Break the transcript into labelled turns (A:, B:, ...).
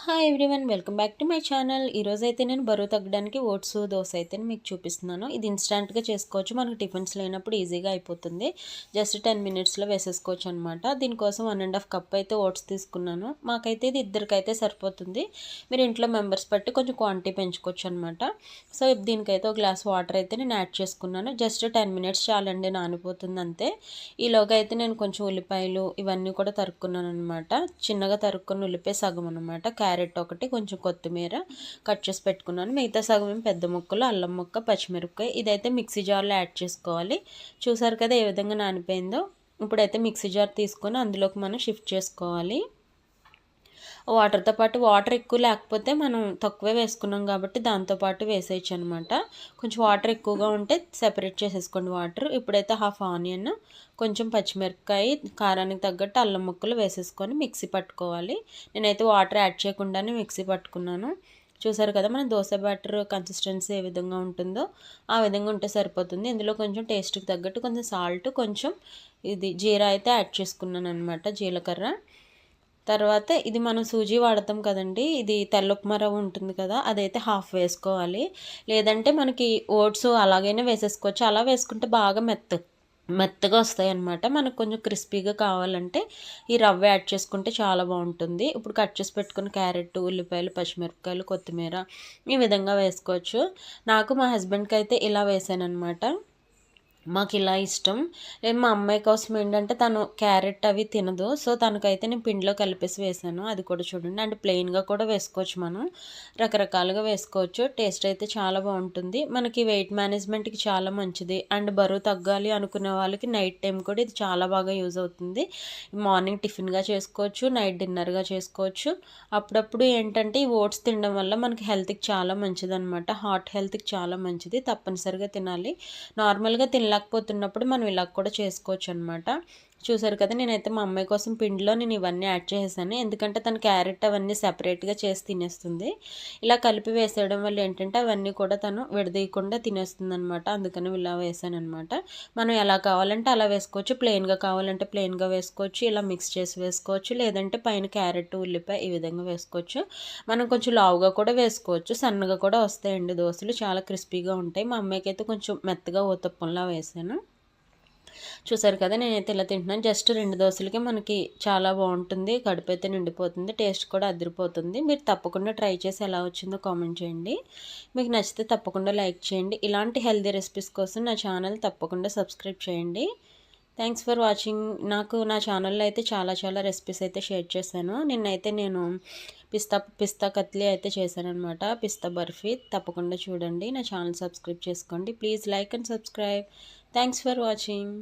A: Hi everyone, welcome back to my channel. ఈరోజు అయితే నేను బరువు తగ్గడానికి ఓట్స్ దోశ అయితే మీకు చూపిస్తున్నాను. ఇది ఇన్స్టాంట్గా చేసుకోవచ్చు, మనకు టిఫిన్స్ లేనప్పుడు ఈజీగా అయిపోతుంది. జస్ట్ 10 మినిట్స్లో వేసేసుకోవచ్చు అనమాట. దీనికోసం 1.5 కప్ అయితే ఓట్స్ తీసుకున్నాను. మాకైతే ఇది ఇద్దరికైతే సరిపోతుంది. మీరు ఇంట్లో మెంబర్స్ బట్టి కొంచెం క్వాంటిటీ పెంచుకోవచ్చు అనమాట. సో దీనికైతే ఒక గ్లాస్ వాటర్ అయితే నేను యాడ్ చేసుకున్నాను. జస్ట్ 10 మినిట్స్ చాలండి, నానిపోతుంది అంతే. ఈలోగా అయితే నేను కొంచెం ఉల్లిపాయలు ఇవన్నీ కూడా తరుక్కున్నాను అనమాట. చిన్నగా తరుక్కున్న ఉల్లిపాయ సగం అనమాట, క్యారెట్ ఒకటి, కొంచెం కొత్తిమీర కట్ చేసి పెట్టుకున్నాను. మిగతా సగం పెద్ద ముక్కలు, అల్లం ముక్క, పచ్చిమిరపకాయ ఇదైతే మిక్సీ జార్లో యాడ్ చేసుకోవాలి. చూసారు కదా ఏ విధంగా నానిపోయిందో. ఇప్పుడైతే మిక్సీ జార్ తీసుకొని అందులోకి మనం షిఫ్ట్ చేసుకోవాలి. వాటర్తో పాటు వాటర్ ఎక్కువ లేకపోతే మనం తక్కువే వేసుకున్నాం కాబట్టి దాంతోపాటు వేసేయచ్చు అనమాట. కొంచెం వాటర్ ఎక్కువగా ఉంటే సెపరేట్ చేసేసుకోండి వాటర్. ఇప్పుడైతే హాఫ్ ఆనియన్, కొంచెం పచ్చిమిరపకాయ, కారానికి తగ్గట్టు అల్లం ముక్కలు వేసేసుకొని మిక్సీ పట్టుకోవాలి. నేనైతే వాటర్ యాడ్ చేయకుండానే మిక్సీ పట్టుకున్నాను. చూసారు కదా మన దోశ బ్యాటర్ కన్సిస్టెన్సీ ఏ విధంగా ఉంటుందో ఆ విధంగా ఉంటే సరిపోతుంది. ఇందులో కొంచెం టేస్ట్కి తగ్గట్టు కొంచెం సాల్ట్, కొంచెం ఇది జీరా అయితే యాడ్ చేసుకున్నాను అనమాట, జీలకర్ర. తర్వాత ఇది మనం సూజీ వాడతాం కదండి, ఇది తెల్ల ఉప్మా రవ్వ ఉంటుంది కదా, అదైతే హాఫ్ వేసుకోవాలి. లేదంటే మనకి ఓట్స్ అలాగైనా వేసేసుకోవచ్చు. అలా వేసుకుంటే బాగా మెత్తగా వస్తాయి అన్నమాట. మనకు కొంచెం క్రిస్పీగా కావాలంటే ఈ రవ్వ యాడ్ చేసుకుంటే చాలా బాగుంటుంది. ఇప్పుడు కట్ చేసి పెట్టుకున్న క్యారెట్, ఉల్లిపాయలు, పచ్చిమిరపకాయలు, కొత్తిమీర ఈ విధంగా వేసుకోవచ్చు. నాకు మా హస్బెండ్కి అయితే ఇలా వేసాను అనమాట. మాకు ఇలా ఇష్టం. నేను మా అమ్మాయి కోసం ఏంటంటే తను క్యారెట్ అవి తినదు, సో తనకైతే నేను పిండిలో కలిపేసి వేసాను. అది కూడా చూడండి. అండ్ ప్లెయిన్గా కూడా వేసుకోవచ్చు, మనం రకరకాలుగా వేసుకోవచ్చు. టేస్ట్ అయితే చాలా బాగుంటుంది. మనకి వెయిట్ మేనేజ్మెంట్కి చాలా మంచిది. అండ్ బరువు తగ్గాలి అనుకునే వాళ్ళకి నైట్ టైం కూడా ఇది చాలా బాగా యూజ్ అవుతుంది. మార్నింగ్ టిఫిన్గా చేసుకోవచ్చు, నైట్ డిన్నర్గా చేసుకోవచ్చు. అప్పుడప్పుడు ఏంటంటే ఈ ఓట్స్ తినడం వల్ల మనకి హెల్త్కి చాలా మంచిది అనమాట. హార్ట్ హెల్త్కి చాలా మంచిది, తప్పనిసరిగా తినాలి. నార్మల్గా తినలేకపోతున్నప్పుడు మనం ఇలా కూడా చేసుకోవచ్చు అనమాట. చూసారు కదా నేనైతే మా అమ్మాయి కోసం పిండిలో నేను ఇవన్నీ యాడ్ చేసేసాను. ఎందుకంటే తను క్యారెట్ అవన్నీ సెపరేట్గా చేసి తినేస్తుంది. ఇలా కలిపి వేసేయడం వల్ల ఏంటంటే అవన్నీ కూడా తను విడదీయకుండా తినేస్తుంది అనమాట. అందుకని ఇలా వేసాను అనమాట. మనం ఎలా కావాలంటే అలా వేసుకోవచ్చు. ప్లెయిన్గా కావాలంటే ప్లెయిన్గా వేసుకోవచ్చు, ఇలా మిక్స్ చేసి వేసుకోవచ్చు. లేదంటే పైన క్యారెట్, ఉల్లిపాయ ఈ విధంగా వేసుకోవచ్చు. మనం కొంచెం లావుగా కూడా వేసుకోవచ్చు, సన్నగా కూడా వస్తాయండి దోశలు, చాలా క్రిస్పీగా ఉంటాయి. మా అమ్మాయికి అయితే కొంచెం మెత్తగా ఊతప్పంలా వేసాను. చూసారు కదా నేనైతే ఇలా తింటున్నాను. జస్ట్ 2 దోశలకి మనకి చాలా బాగుంటుంది, కడుపు అయితే నిండిపోతుంది, టేస్ట్ కూడా అదిరిపోతుంది. మీరు తప్పకుండా ట్రై చేసి ఎలా వచ్చిందో కామెంట్ చేయండి. మీకు నచ్చితే తప్పకుండా లైక్ చేయండి. ఇలాంటి హెల్తీ రెసిపీస్ కోసం నా ఛానల్ తప్పకుండా సబ్స్క్రైబ్ చేయండి. Thanks for watching. నా ఛానల్లో అయితే చాలా రెసిపీస్ అయితే షేర్ చేశాను. నేను పిస్తా కత్లీ అయితే చేశానమాట, పిస్తా బర్ఫీ. తప్పకుండా చూడండి. నా ఛానల్ సబ్స్క్రైబ్ చేసుకోండి. Please like and subscribe. Thanks for watching.